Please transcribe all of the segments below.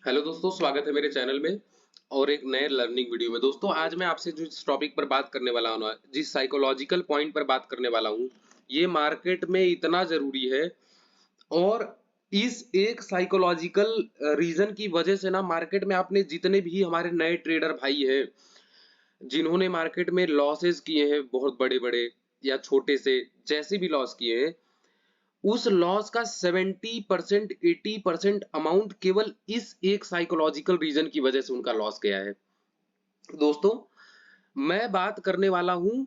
Hello दोस्तों, स्वागत है मेरे चैनल में और एक नए लर्निंग वीडियो में। दोस्तों आज मैं आपसे जिस टॉपिक पर बात करने वाला हूँ, जिस साइकोलॉजिकल पॉइंट पर बात करने वाला हूँ, ये मार्केट में इतना जरूरी है। और इस एक साइकोलॉजिकल रीजन की वजह से ना मार्केट में आपने जितने भी हमारे नए ट्रेडर भाई हैं जिन्होंने मार्केट में लॉसेस किए हैं, बहुत बड़े बड़े या छोटे से जैसे भी लॉस किए हैं, उस लॉस का 70% 80% अमाउंट केवल इस एक साइकोलॉजिकल रीजन की वजह से उनका लॉस गया है। दोस्तों मैं बात करने वाला हूं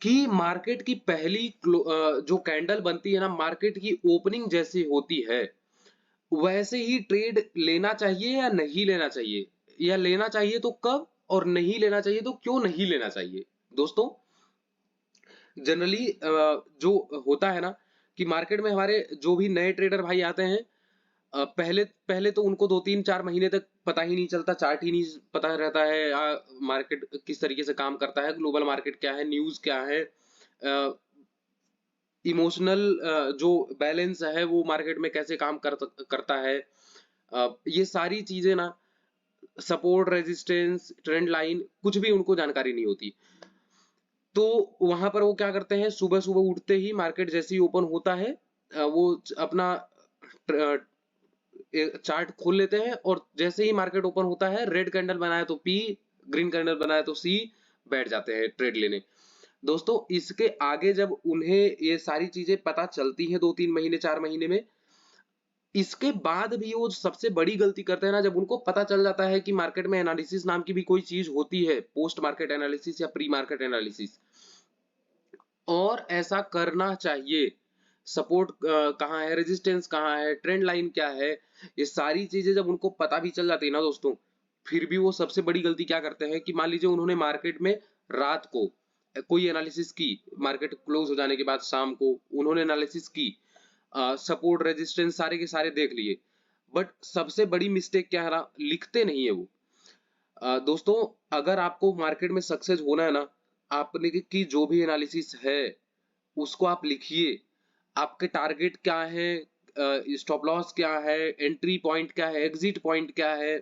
कि मार्केट की पहली जो कैंडल बनती है ना, मार्केट की ओपनिंग जैसी होती है वैसे ही ट्रेड लेना चाहिए या नहीं लेना चाहिए, या लेना चाहिए तो कब, और नहीं लेना चाहिए तो क्यों नहीं लेना चाहिए। दोस्तों जनरली जो होता है ना कि मार्केट में हमारे जो भी नए ट्रेडर भाई आते हैं, पहले पहले तो उनको 2 3 4 महीने तक पता ही नहीं चलता, चार्ट ही नहीं पता रहता है, मार्केट किस तरीके से काम करता है, ग्लोबल मार्केट क्या है, न्यूज क्या है, इमोशनल जो बैलेंस है वो मार्केट में कैसे काम करता है। ये सारी चीजें ना, सपोर्ट रेजिस्टेंस ट्रेंड लाइन कुछ भी उनको जानकारी नहीं होती। तो वहां पर वो क्या करते हैं, सुबह सुबह उठते ही मार्केट जैसे ही ओपन होता है, वो अपना चार्ट खोल लेते हैं और जैसे ही मार्केट ओपन होता है, रेड कैंडल बनाया तो पी, ग्रीन कैंडल बनाया तो सी, बैठ जाते हैं ट्रेड लेने। दोस्तों इसके आगे जब उन्हें ये सारी चीजें पता चलती हैं 2 3 महीने 4 महीने में, इसके बाद भी वो सबसे बड़ी गलती करते हैं ना, जब उनको पता चल जाता है कि मार्केट में एनालिसिस नाम की भी कोई चीज होती है, पोस्ट मार्केट एनालिसिस या प्री मार्केट एनालिसिस, और ऐसा करना चाहिए। सपोर्ट कहाँ है, रेजिस्टेंस कहाँ है, ट्रेंड लाइन क्या है, ये सारी चीजें जब उनको पता भी चल जाती है ना दोस्तों, फिर भी वो सबसे बड़ी गलती क्या करते हैं कि मान लीजिए उन्होंने मार्केट में रात को कोई एनालिसिस की, मार्केट क्लोज हो जाने के बाद शाम को उन्होंने एनालिसिस की, सपोर्ट रेजिस्टेंस सारे के सारे देख लिए, बट सबसे बड़ी मिस्टेक क्या है ना, लिखते नहीं है वो। दोस्तों अगर आपको मार्केट में सक्सेस होना है ना, आपने की जो भी एनालिसिस है उसको आप लिखिए। आपके टारगेट क्या है, स्टॉप लॉस क्या है, एंट्री पॉइंट क्या है, एग्जिट पॉइंट क्या है,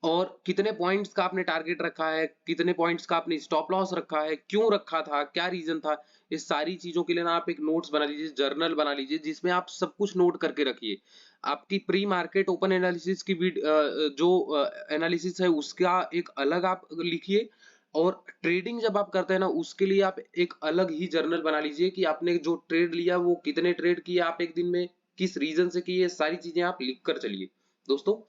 और कितने पॉइंट्स का आपने टारगेट रखा है, कितने पॉइंट्स का आपने स्टॉप लॉस रखा है, क्यों रखा था, क्या रीजन था। ये सारी चीजों के लिए ना आप एक नोट्स बना लीजिए, जर्नल बना लीजिए, जिसमें आप सब कुछ नोट करके रखिए। आपकी प्री मार्केट ओपन एनालिसिस की जो एनालिसिस है उसका एक अलग आप लिखिए, और ट्रेडिंग जब आप करते हैं ना उसके लिए आप एक अलग ही जर्नल बना लीजिए कि आपने जो ट्रेड लिया वो कितने ट्रेड किए आप एक दिन में, किस रीजन से किए, सारी चीजें आप लिख कर चलिए। दोस्तों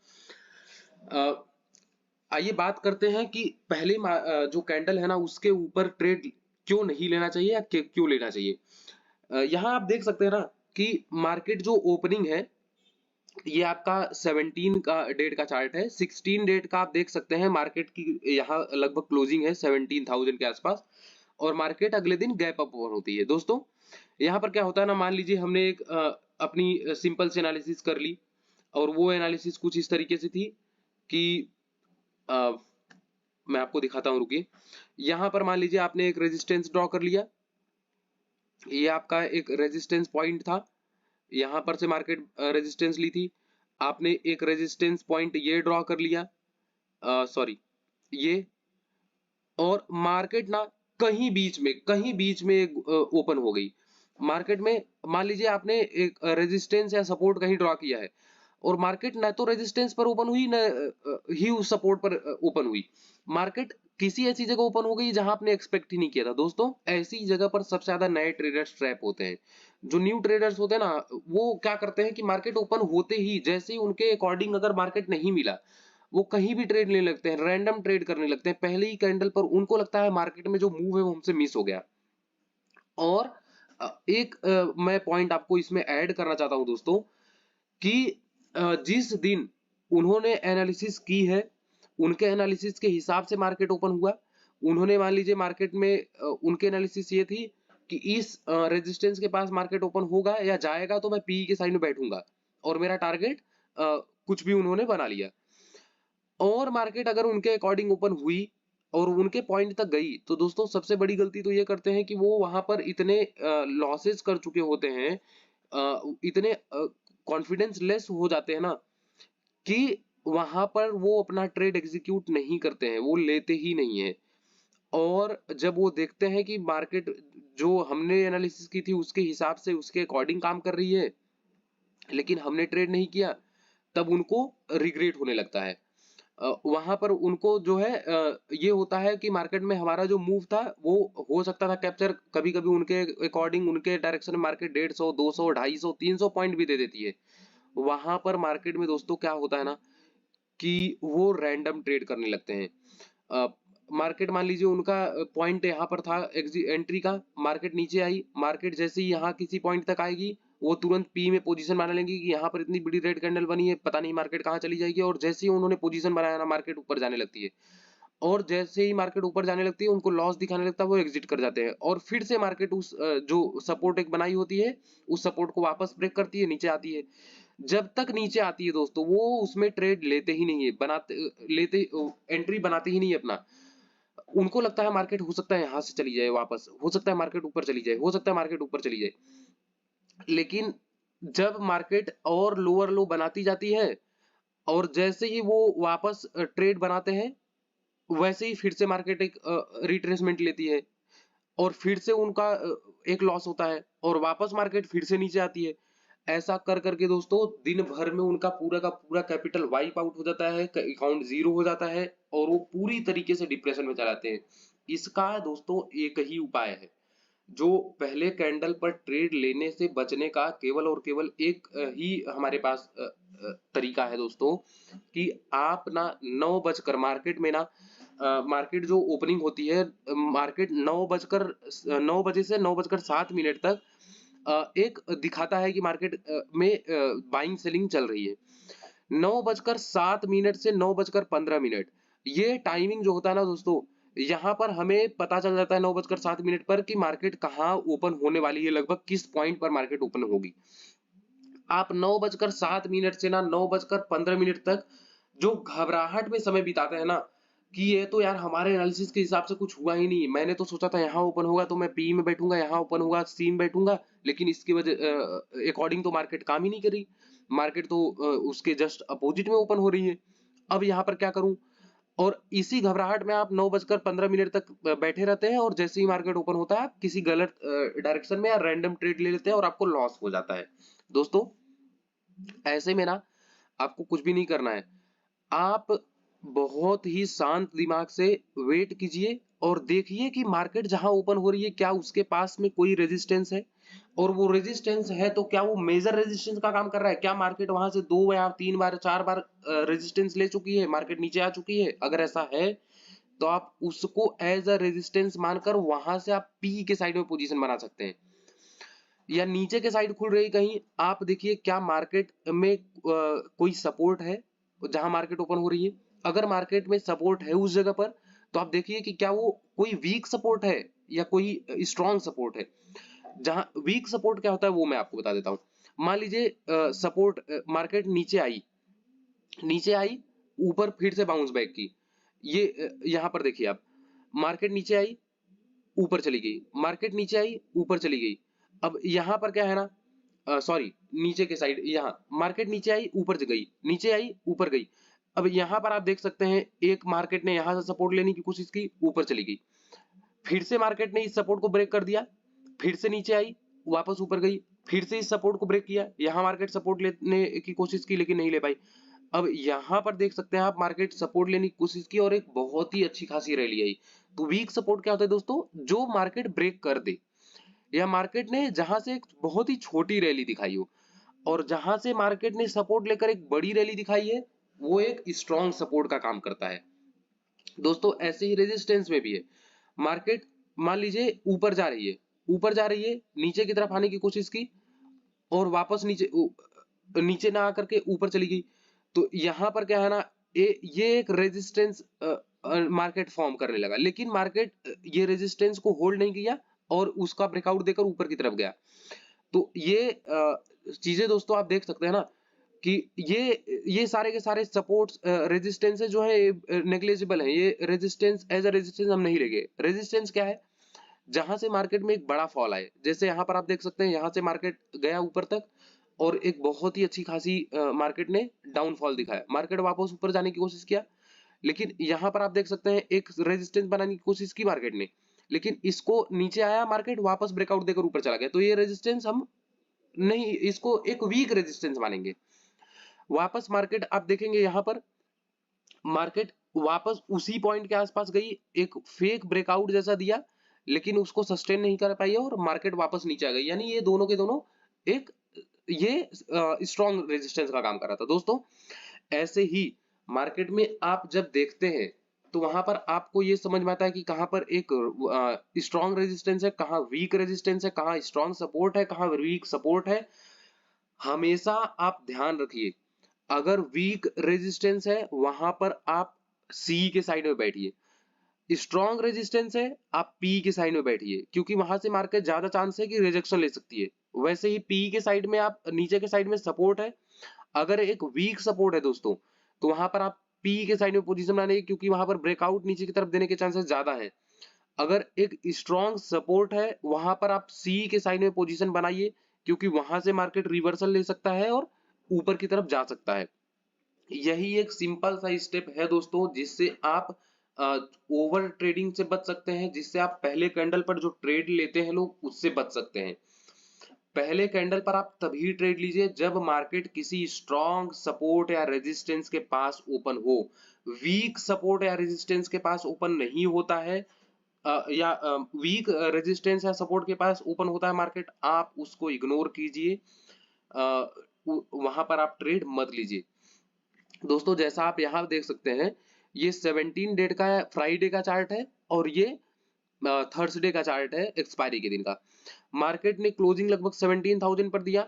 आइए बात करते हैं कि पहले जो कैंडल है ना उसके ऊपर ट्रेड क्यों नहीं लेना चाहिए या क्यों लेना चाहिए। यहाँ आप देख सकते हैं ना कि मार्केट जो ओपनिंग है, ये आपका 17 का डेट का चार्ट है। 16 डेट का आप देख सकते हैं मार्केट की यहाँ लगभग क्लोजिंग है 17,000 के आसपास, और मार्केट अगले दिन गैप अप ओपन होती है। दोस्तों यहाँ पर क्या होता है ना, मान लीजिए हमने एक अपनी सिंपल से एनालिसिस कर ली, और वो एनालिसिस कुछ इस तरीके से थी कि अ, मैं आपको दिखाता हूँ, रुकिए। यहाँ पर मान लीजिए आपने एक रेजिस्टेंस ड्रॉ कर लिया, ये आपका एक रेजिस्टेंस पॉइंट था, यहाँ पर से मार्केट रेजिस्टेंस ली थी, आपने एक रेजिस्टेंस पॉइंट ये ड्रॉ कर लिया, सॉरी ये, और मार्केट ना कहीं बीच में ओपन हो गई। मार्केट में मान लीजिए आपने एक रेजिस्टेंस या सपोर्ट कहीं ड्रॉ किया है, और मार्केट ना तो रेजिस्टेंस पर ओपन हुई ना ही उस सपोर्ट पर ओपन हुई, मार्केट किसी ऐसी जगह ओपन हो गई जहां आपने एक्सपेक्ट ही नहीं किया था। दोस्तों ऐसी जगह पर सबसे ज्यादा नए ट्रेडर्स ट्रैप होते हैं। जो न्यू ट्रेडर्स होते हैं ना, वो क्या करते हैं कि मार्केट ओपन होते ही जैसे ही उनके अकॉर्डिंग अगर मार्केट नहीं मिला, वो कहीं भी ट्रेड लेने लगते हैं, रैंडम ट्रेड करने लगते हैं। पहले ही कैंडल पर उनको लगता है मार्केट में जो मूव है वो हमसे मिस हो गया। और एक मैं पॉइंट आपको इसमें ऐड करना चाहता हूं दोस्तों, कि जिस दिन उन्होंने एनालिसिस की है, उनके एनालिसिस के हिसाब से मार्केट ओपन हुआ। उन्होंने मान लीजिए मार्केट में उनके एनालिसिस ये थी कि इस रेजिस्टेंस के पास मार्केट ओपन होगा या जाएगा तो मैं पी के साइड में बैठूंगा, और मेरा टारगेट कुछ भी उन्होंने बना लिया, और मार्केट अगर उनके अकॉर्डिंग ओपन हुई और उनके पॉइंट तक गई, तो दोस्तों सबसे बड़ी गलती तो ये करते हैं कि वो वहां पर इतने लॉसेस कर चुके होते हैं, इतने कॉन्फिडेंस लेस हो जाते हैं ना, कि वहां पर वो अपना ट्रेड एग्जीक्यूट नहीं करते हैं, वो लेते ही नहीं है। और जब वो देखते हैं कि मार्केट जो हमने एनालिसिस की थी उसके हिसाब से उसके अकॉर्डिंग काम कर रही है, लेकिन हमने ट्रेड नहीं किया, तब उनको रिग्रेट होने लगता है। वहां पर उनको जो है ये होता है कि मार्केट में हमारा जो मूव था वो हो सकता था कैप्चर, कभी कभी उनके अकॉर्डिंग उनके डायरेक्शन में मार्केट 150, 200, 250, 300 पॉइंट भी दे देती है। वहां पर मार्केट में दोस्तों क्या होता है ना कि वो रैंडम ट्रेड करने लगते हैं। मार्केट मान लीजिए उनका पॉइंट यहाँ पर था एंट्री का, मार्केट नीचे आई, मार्केट जैसे ही यहाँ किसी पॉइंट तक आएगी वो तुरंत पी में पोजीशन बना लेंगे कि यहाँ पर इतनी बड़ी रेड कैंडल बनी है, पता नहीं मार्केट कहाँ चली जाएगी। और जैसे ही उन्होंने पोजीशन बनाया ना, मार्केट ऊपर जाने लगती है, और जैसे ही मार्केट ऊपर जाने लगती है उनको लॉस दिखाने लगता है, वो एग्जिट कर जाते हैं। और फिर से मार्केट उस जो सपोर्ट एक बनाई होती है उस सपोर्ट को वापस ब्रेक करती है, नीचे आती है। जब तक नीचे आती है दोस्तों वो उसमें ट्रेड लेते ही नहीं है, बनाते लेते एंट्री बनाते ही नहीं है अपना। उनको लगता है मार्केट हो सकता है यहाँ से चली जाए वापस, हो सकता है मार्केट ऊपर चली जाए, हो सकता है मार्केट ऊपर चली जाए। लेकिन जब मार्केट और लोअर लो बनाती जाती है और जैसे ही वो वापस ट्रेड बनाते हैं, वैसे ही फिर से मार्केट एक रिट्रेसमेंट लेती है और फिर से उनका एक लॉस होता है और वापस मार्केट फिर से नीचे आती है। ऐसा कर करके दोस्तों दिन भर में उनका पूरा का पूरा कैपिटल वाइप आउट हो जाता है, अकाउंट जीरो हो जाता है और वो पूरी तरीके से डिप्रेशन में चलाते हैं। इसका दोस्तों एक ही उपाय है, जो पहले कैंडल पर ट्रेड लेने से बचने का केवल और केवल एक ही हमारे पास तरीका है दोस्तों, कि आप ना 9 बजकर मार्केट में ना मार्केट जो ओपनिंग होती है, मार्केट 9 बजे से 9 बजकर 7 मिनट तक एक दिखाता है कि मार्केट में बाइंग सेलिंग चल रही है। 9 बजकर 7 मिनट से 9 बजकर 15 मिनट, ये टाइमिंग जो होता है ना दोस्तों, यहाँ पर हमें पता चल जाता है 9 बजकर 7 मिनट पर कि मार्केट कहाँ ओपन होने वाली है, लगभग किस पॉइंट पर मार्केट ओपन होगी। आप 9 बजकर 7 मिनट से ना 9 बजकर 15 मिनट तक जो घबराहट में समय बिताते हैं ना, कि ये तो यार हमारे एनालिसिस के हिसाब से कुछ हुआ ही नहीं, मैंने तो सोचा था यहाँ ओपन होगा तो मैं पी में बैठूंगा, यहाँ ओपन होगा सी में बैठूंगा, लेकिन इसकी वजह अकॉर्डिंग तो मार्केट काम ही नहीं कर रही, मार्केट तो उसके जस्ट अपोजिट में ओपन हो रही है। अब यहाँ पर क्या करूं? और इसी घबराहट में आप 9 बजकर 15 मिनट तक बैठे रहते हैं और जैसे ही मार्केट ओपन होता है आप किसी गलत डायरेक्शन में या रैंडम ट्रेड ले लेते हैं और आपको लॉस हो जाता है। दोस्तों ऐसे में ना आपको कुछ भी नहीं करना है, आप बहुत ही शांत दिमाग से वेट कीजिए और देखिए कि मार्केट जहां ओपन हो रही है क्या उसके पास में कोई रेजिस्टेंस है, और वो रेजिस्टेंस है तो क्या वो मेजर रेजिस्टेंस का काम कर रहा है, क्या मार्केट वहां से 2 या 3 बार 4 बार रेजिस्टेंस ले चुकी है, मार्केट नीचे आ चुकी है। अगर ऐसा है तो आप उसको एज अ रेजिस्टेंस मानकर वहां से आप पी के साइड में पोजीशन बना सकते हैं। या नीचे के साइड खुल रही कहीं, आप देखिए क्या मार्केट में कोई सपोर्ट है जहां मार्केट ओपन हो रही है। अगर मार्केट में सपोर्ट है उस जगह पर तो आप देखिए कि क्या वो कोई वीक सपोर्ट है या कोई स्ट्रॉन्ग सपोर्ट है। जहां वीक सपोर्ट क्या होता है वो मैं आपको बता देता हूँ। मान लीजिए सपोर्ट मार्केट नीचे आई ऊपर फिर से बाउंस बैक की, ये यहाँ पर देखिए आप, मार्केट नीचे आई ऊपर चली गई, मार्केट नीचे आई ऊपर चली गई। अब यहाँ पर क्या है ना, सॉरी नीचे के साइड, यहाँ मार्केट नीचे आई ऊपर गई, नीचे आई ऊपर गई। अब यहाँ पर आप देख सकते हैं एक मार्केट ने यहाँ से सपोर्ट लेने की कोशिश की, ऊपर चली गई, फिर से मार्केट ने इस सपोर्ट को ब्रेक कर दिया, फिर से नीचे आई वापस ऊपर गई, फिर से इस सपोर्ट को ब्रेक किया, यहाँ मार्केट सपोर्ट लेने की कोशिश की लेकिन नहीं ले पाई। अब यहाँ पर देख सकते हैं आप मार्केट सपोर्ट लेने की कोशिश की और एक बहुत ही अच्छी खासी रैली आई। तो वीक सपोर्ट क्या होता है दोस्तों, जो मार्केट ब्रेक कर दे, या मार्केट ने जहां से एक बहुत ही छोटी रैली दिखाई हो और जहां से मार्केट ने सपोर्ट लेकर एक बड़ी रैली दिखाई है, वो एक स्ट्रॉन्ग सपोर्ट का काम करता है। दोस्तों ऐसे ही रेजिस्टेंस में भी है, मार्केट मान लीजिए ऊपर जा रही है, नीचे की तरफ आने की कोशिश की और वापस नीचे ना आकर के ऊपर चली गई। तो यहाँ पर क्या है ना, ये एक रेजिस्टेंस मार्केट फॉर्म करने लगा, लेकिन मार्केट ये रेजिस्टेंस को होल्ड नहीं किया और उसका ब्रेकआउट देकर ऊपर की तरफ गया। तो ये चीजें दोस्तों आप देख सकते हैं ना कि ये सारे के सारे सपोर्ट्स रेजिस्टेंस जो है नेग्लिजिबल है, ये रेजिस्टेंस एज अ रेजिस्टेंस हम नहीं लेंगे। रेजिस्टेंस क्या है, जहां से मार्केट में एक बड़ा फॉल आए, जैसे यहाँ पर आप देख सकते हैं यहाँ से मार्केट गया ऊपर तक और एक बहुत ही अच्छी खासी मार्केट ने डाउनफॉल दिखाया, मार्केट वापस ऊपर जाने की कोशिश किया, लेकिन यहाँ पर आप देख सकते हैं एक रेजिस्टेंस बनाने की कोशिश की मार्केट ने, लेकिन इसको नीचे आया मार्केट वापस ब्रेकआउट देकर ऊपर चला गया, तो ये रेजिस्टेंस हम नहीं, इसको एक वीक रेजिस्टेंस मानेंगे। वापस मार्केट आप देखेंगे यहाँ पर मार्केट वापस उसी पॉइंट के आसपास गई, एक फेक ब्रेकआउट जैसा दिया, लेकिन उसको सस्टेन नहीं कर पाई और मार्केट वापस नीचे आ गई, यानी ये दोनों के दोनों एक ये स्ट्रॉन्ग रेजिस्टेंस का काम कर रहा था दोस्तों। ऐसे ही मार्केट में आप जब देखते हैं तो वहां पर आपको ये समझ में आता है कि कहां पर एक स्ट्रॉन्ग रेजिस्टेंस है, कहां वीक रेजिस्टेंस है, कहां स्ट्रॉन्ग सपोर्ट है, कहां वीक सपोर्ट है। हमेशा आप ध्यान रखिए, अगर वीक रेजिस्टेंस है वहां पर आप सी के साइड में बैठिए, स्ट्रॉन्ग रेजिस्टेंस है आप पी के साइड में बैठिए, क्योंकि वहां से मार्केट ज्यादा चांस है कि रिजेक्शन ले सकती है। वैसे ही पी के साइड में आप नीचे के साइड में सपोर्ट है, अगर एक वीक सपोर्ट है दोस्तों तो वहां पर आप पी के साइड में पोजीशन बनाने, क्योंकि वहां पर ब्रेकआउट नीचे की तरफ देने के चांसेस ज्यादा है। अगर एक स्ट्रॉन्ग सपोर्ट है वहां पर आप सी के साइड में पोजीशन बनाइए, क्योंकि वहां से मार्केट रिवर्सल ले सकता है और ऊपर की तरफ जा सकता है। यही एक सिंपल सा स्टेप है दोस्तों, जिससे आप ओवर ट्रेडिंग से बच सकते हैं, जिससे आप पहले कैंडल पर जो ट्रेड लेते हैं लोग उससे बच सकते हैं। पहले कैंडल पर आप तभी ट्रेड लीजिए जब मार्केट किसी स्ट्रॉन्ग सपोर्ट या रेजिस्टेंस के पास ओपन हो। वीक सपोर्ट या रेजिस्टेंस के पास ओपन नहीं होता है, या वीक रेजिस्टेंस या सपोर्ट के पास ओपन होता है मार्केट, आप उसको इग्नोर कीजिए, वहां पर आप ट्रेड मत लीजिए। दोस्तों जैसा आप यहाँ देख सकते हैं, ये 17 डेट का फ्राइडे का चार्ट है और ये थर्सडे का चार्ट है एक्सपायरी के दिन का। मार्केट ने क्लोजिंग लगभग 17,000 पर दिया,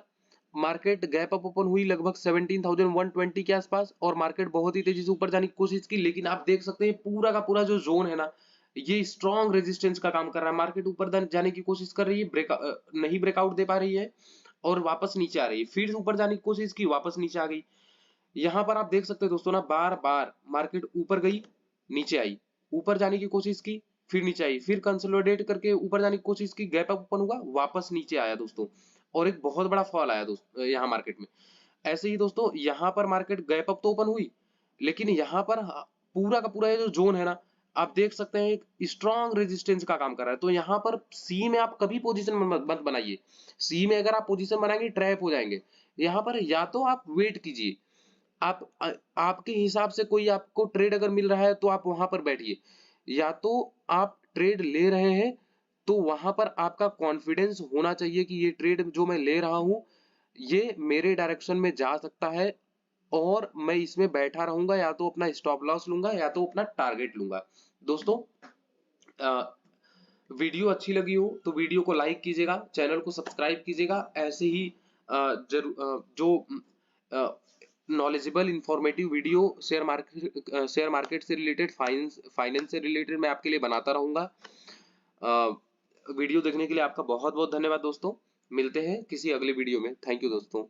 मार्केट गैप अप ओपन हुई लगभग 17,120 के आसपास और मार्केट बहुत ही तेजी से ऊपर जाने की कोशिश की, लेकिन आप देख सकते हैं पूरा का पूरा जो जोन है ना, ये स्ट्रॉन्ग रेजिस्टेंस का काम कर रहा है। मार्केट ऊपर जाने की कोशिश कर रही है, नहीं ब्रेकआउट दे पा रही है और वापस नीचे आ रही है, फिर ऊपर जाने की कोशिश की, वापस नीचे आ गई। यहाँ पर आप देख सकते हैं दोस्तों ना, बार बार मार्केट ऊपर गई, नीचे आई, ऊपर जाने की कोशिश की, फिर नीचे आई, फिर कंसोलिडेट करके ऊपर जाने की कोशिश की, गैप अप ओपन हुआ, वापस नीचे आया दोस्तों, और एक बहुत बड़ा फॉल आया दोस्तों यहाँ मार्केट में। ऐसे ही दोस्तों यहाँ पर मार्केट गैप अप तो ओपन हुई, लेकिन यहाँ पर पूरा का पूरा ये जो जोन है ना, आप देख सकते हैं एक स्ट्रॉन्ग रेजिस्टेंस का काम कर रहा है। तो यहाँ पर सी में आप कभी पोजीशन मत बनाइए, सी में अगर आप पोजीशन बनाएंगे ट्रैप हो जाएंगे। यहाँ पर या तो आप वेट कीजिए, आपके हिसाब से कोई आपको ट्रेड अगर मिल रहा है तो आप वहां पर बैठिए, या तो आप ट्रेड ले रहे हैं तो वहां पर आपका कॉन्फिडेंस होना चाहिए कि ये ट्रेड जो मैं ले रहा हूं ये मेरे डायरेक्शन में जा सकता है और मैं इसमें बैठा रहूंगा, या तो अपना स्टॉप लॉस लूंगा या तो अपना टारगेट लूंगा। दोस्तों वीडियो अच्छी लगी हो तो वीडियो को लाइक कीजिएगा, चैनल को सब्सक्राइब कीजिएगा। ऐसे ही जो knowledgeable informative video share market से रिलेटेड, फाइनेंस से रिलेटेड मैं आपके लिए बनाता रहूंगा। वीडियो देखने के लिए आपका बहुत बहुत धन्यवाद दोस्तों, मिलते हैं किसी अगले वीडियो में। थैंक यू दोस्तों।